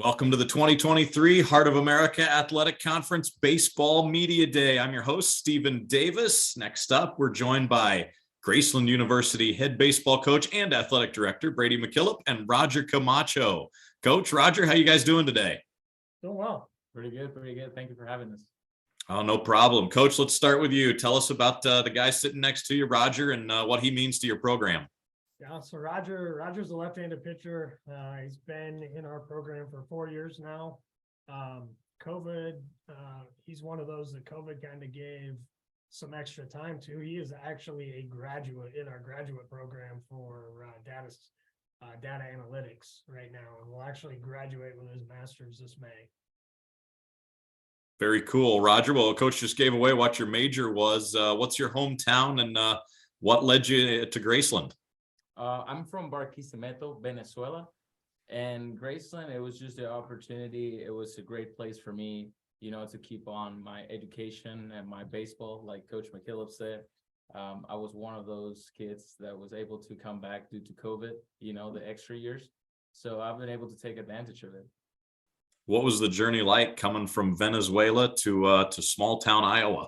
Welcome to the 2023 Heart of America Athletic Conference Baseball Media Day. I'm your host, Stephen Davis. Next up, we're joined by Graceland University head baseball coach and athletic director, Brady McKillop, and Roger Camacho. Coach, Roger, how you guys doing today? Doing well. Pretty good. Thank you for having us. Oh, no problem. Coach, let's start with you. Tell us about the guy sitting next to you, Roger, and what he means to your program. Yeah, so Roger's a left-handed pitcher. He's been in our program for 4 years now. COVID, he's one of those that COVID kind of gave some extra time to. He is actually a graduate in our graduate program for data analytics right now, and will actually graduate with his master's this May. Very cool, Roger. Well, Coach just gave away what your major was. What's your hometown and what led you to Graceland? I'm from Barquisimeto, Venezuela, and Graceland, it was just the opportunity. It was a great place for me, to keep on my education and my baseball, like Coach McKillop said. I was one of those kids that was able to come back due to COVID, the extra years. So I've been able to take advantage of it. What was the journey like coming from Venezuela to small town Iowa?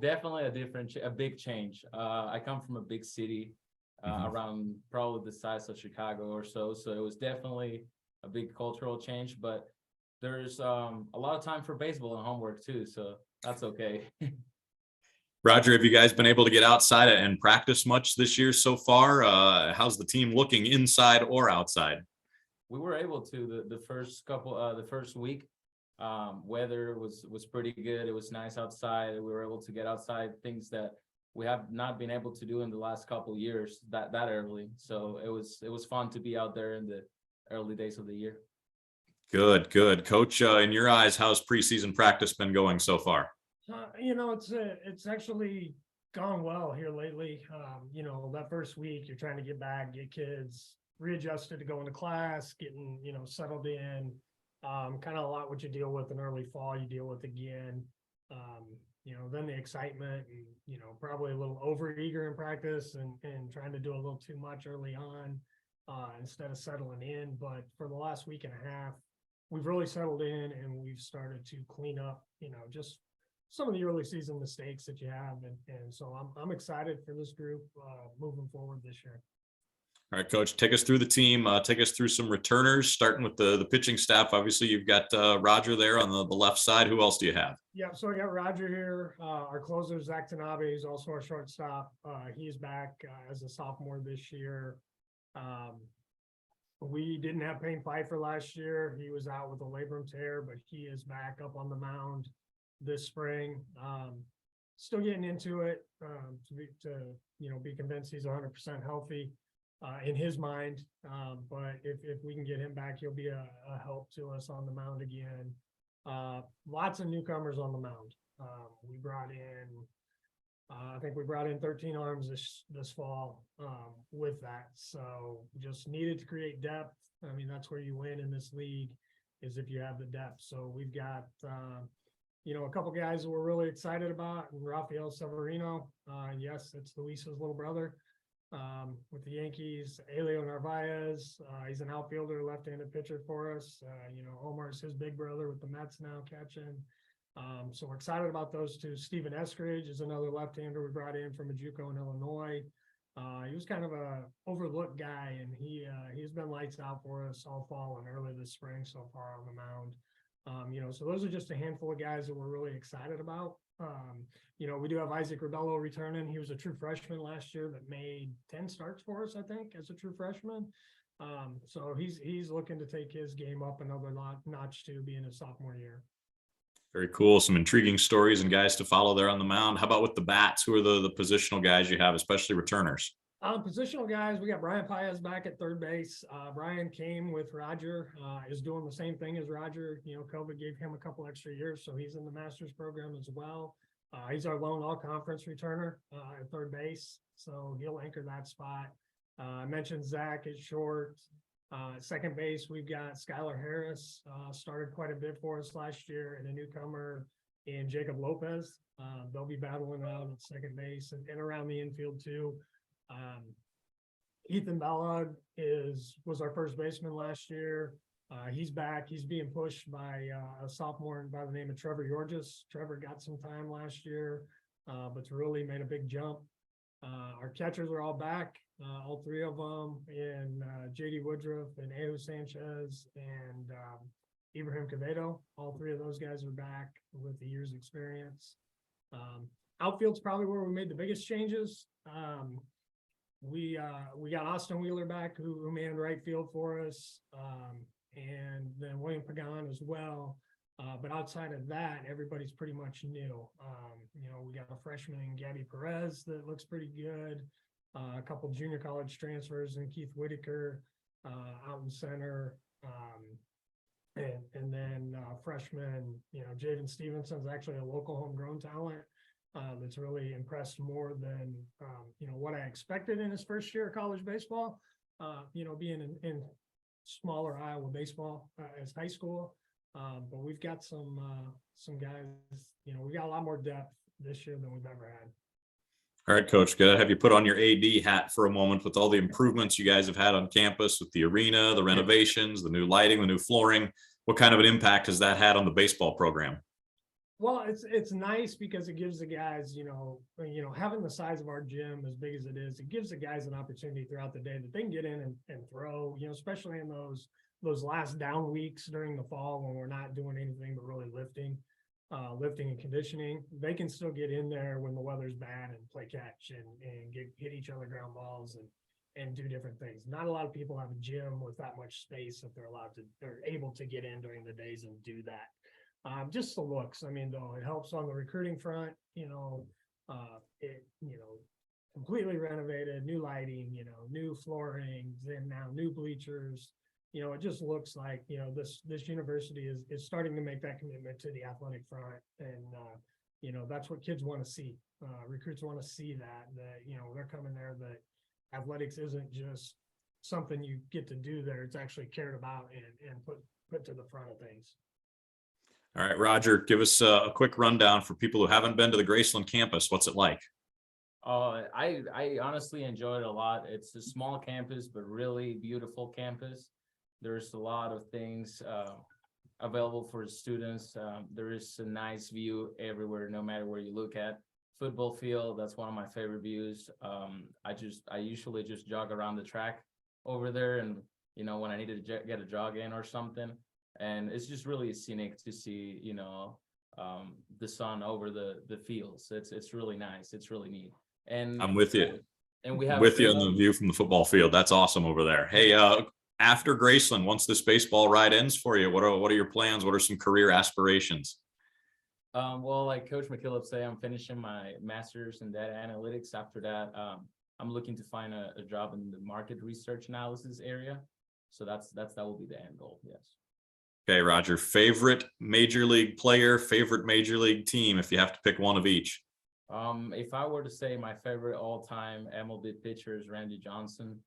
Definitely a big change. I come from a big city. Around probably the size of Chicago or so. So it was definitely a big cultural change, but there's a lot of time for baseball and homework too. So that's okay. Roger, have you guys been able to get outside and practice much this year so far? How's the team looking inside or outside? We were able to the first week. Weather was pretty good. It was nice outside. We were able to get outside, things that we have not been able to do in the last couple of years that early. So it was fun to be out there in the early days of the year. Good. Coach, in your eyes, how's preseason practice been going so far? It's actually gone well here lately. That first week you're trying to get back, get kids readjusted to going to class, getting, settled in. Kind of a lot what you deal with in early fall, you deal with again. Then the excitement and, probably a little overeager in practice and trying to do a little too much early on instead of settling in. But for the last week and a half, we've really settled in and we've started to clean up, just some of the early season mistakes that you have. And so I'm excited for this group moving forward this year. All right, Coach, take us through the team. Take us through some returners, starting with the pitching staff. Obviously, you've got Roger there on the left side. Who else do you have? Yeah, so I got Roger here. Our closer, Zach Tanabe, is also our shortstop. He's back as a sophomore this year. We didn't have Payne Pfeiffer last year. He was out with a labrum tear, but he is back up on the mound this spring. Still getting into it to be convinced he's 100% healthy. In his mind, but if we can get him back, he'll be a help to us on the mound again. Lots of newcomers on the mound. I think we brought in 13 arms this fall with that. So just needed to create depth. I mean, that's where you win in this league, is if you have the depth. So we've got a couple guys that we're really excited about. Rafael Severino, yes, it's Luis's little brother. With the Yankees, Elio Narvaez, he's an outfielder, left-handed pitcher for us. Omar's his big brother with the Mets now catching. So we're excited about those two. Steven Eskridge is another left-hander we brought in from Ajuco in Illinois. He was kind of a overlooked guy, and he's been lights out for us all fall and early this spring so far on the mound. So those are just a handful of guys that we're really excited about. We do have Isaac Rebello returning. He was a true freshman last year that made 10 starts for us, I think, as a true freshman. So he's looking to take his game up another notch too, being his sophomore year. Very cool. Some intriguing stories and guys to follow there on the mound. How about with the bats? Who are the positional guys you have, especially returners? Positional guys, we got Brian Paez back at third base. Brian came with Roger, is doing the same thing as Roger. COVID gave him a couple extra years, so he's in the master's program as well. He's our lone all-conference returner at third base, so he'll anchor that spot. I mentioned Zach is short. Second base, we've got Skylar Harris, started quite a bit for us last year, and a newcomer in Jacob Lopez. They'll be battling out at second base and around the infield too. Ethan Ballard was our first baseman last year. He's back. He's being pushed by a sophomore by the name of Trevor Yorgis. Trevor got some time last year, but's really made a big jump. Our catchers are all back, all three of them, and JD Woodruff and Ahu Sanchez and Ibrahim Quevedo. All three of those guys are back with the year's experience. Outfield's probably where we made the biggest changes. We got Austin Wheeler back, who manned right field for us, and then William Pagan as well. But outside of that, everybody's pretty much new. We got a freshman, Gabby Perez, that looks pretty good. A couple junior college transfers, and Keith Whitaker out in center. And then freshman, Jaden Stevenson's actually a local homegrown talent that's really impressed more than, what I expected in his first year of college baseball, being in smaller Iowa baseball as high school. But we've got some guys, we got a lot more depth this year than we've ever had. All right, Coach, good to have you put on your AD hat for a moment with all the improvements you guys have had on campus with the arena, the renovations, the new lighting, the new flooring. What kind of an impact has that had on the baseball program? Well, it's nice because it gives the guys, having the size of our gym as big as it is, it gives the guys an opportunity throughout the day that they can get in and throw, especially in those last down weeks during the fall when we're not doing anything but really lifting and conditioning. They can still get in there when the weather's bad and play catch and hit each other ground balls and do different things. Not a lot of people have a gym with that much space that they're able to get in during the days and do that. Just the looks. Though it helps on the recruiting front, completely renovated, new lighting, new flooring, then now new bleachers. It just looks like, this university is starting to make that commitment to the athletic front. And, that's what kids want to see. Recruits want to see that they're coming there, that athletics isn't just something you get to do there. It's actually cared about and put to the front of things. All right, Roger, give us a quick rundown for people who haven't been to the Graceland campus. What's it like? I honestly enjoyed it a lot. It's a small campus, but really beautiful campus. There's a lot of things available for students. There is a nice view everywhere, no matter where you look at. Football field, that's one of my favorite views. I usually just jog around the track over there, and when I need to get a jog in or something. And it's just really scenic to see, the sun over the fields. It's really nice. It's really neat. And I'm with you. And we have with you on the view from the football field. That's awesome over there. Hey, after Graceland, once this baseball ride ends for you, what are your plans? What are some career aspirations? Well, like Coach McKillop say, I'm finishing my master's in data analytics. After that, I'm looking to find a job in the market research analysis area. So that will be the end goal. Yes. Okay, Roger, favorite major league player, favorite major league team, if you have to pick one of each. If I were to say my favorite all-time MLB pitcher is Randy Johnson,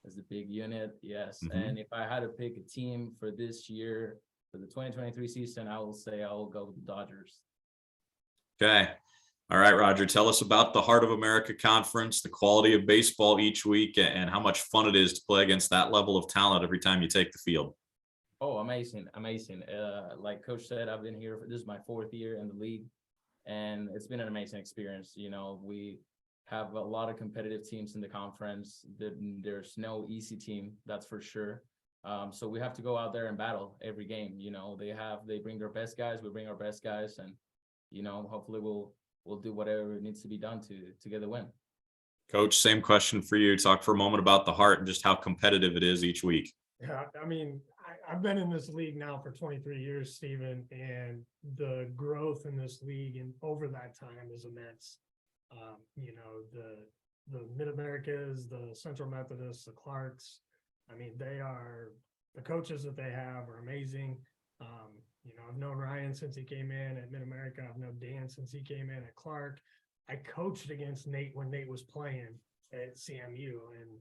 as a big unit, yes. Mm-hmm. And if I had to pick a team for this year, for the 2023 season, I will say I will go with the Dodgers. Okay. All right, Roger, tell us about the Heart of America Conference, the quality of baseball each week, and how much fun it is to play against that level of talent every time you take the field. Oh, amazing. Like Coach said, I've been here this is my 4th year in the league, and it's been an amazing experience. We have a lot of competitive teams in the conference. There's no easy team, that's for sure. So we have to go out there and battle every game. They bring their best guys, we bring our best guys, and hopefully we'll do whatever needs to be done to get the win. Coach, same question for you. Talk for a moment about the Heart and just how competitive it is each week. Yeah, I've been in this league now for 23 years, Stephen, and the growth in this league and over that time is immense. The Mid-Americas, the Central Methodists, the Clarks, the coaches that they have are amazing. I've known Ryan since he came in at Mid-America. I've known Dan since he came in at Clark. I coached against Nate when Nate was playing at CMU, and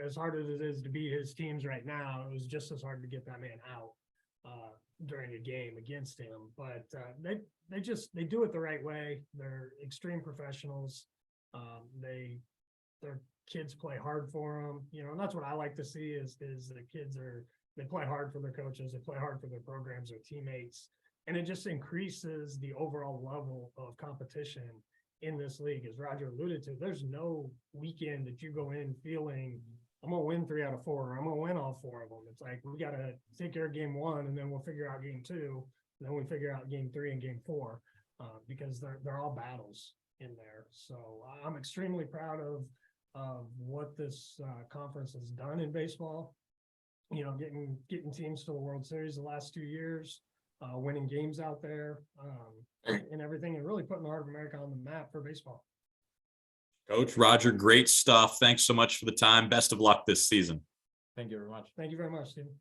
as hard as it is to beat his teams right now, it was just as hard to get that man out during a game against him. But they do it the right way. They're extreme professionals. Their kids play hard for them, and that's what I like to see is the kids They play hard for their coaches, they play hard for their programs, their teammates, and it just increases the overall level of competition in this league. As Roger alluded to, there's no weekend that you go in feeling I'm gonna win 3 out of 4, or I'm gonna win all 4 of them. It's like we gotta take care of game 1, and then we'll figure out game 2, and then we figure out game 3 and game 4, because they're all battles in there. So I'm extremely proud of what this conference has done in baseball. You know, getting teams to the World Series the last 2 years, winning games out there, and everything, and really putting the Heart of America on the map for baseball. Coach Roger, great stuff. Thanks so much for the time. Best of luck this season. Thank you very much. Thank you very much, Stephen.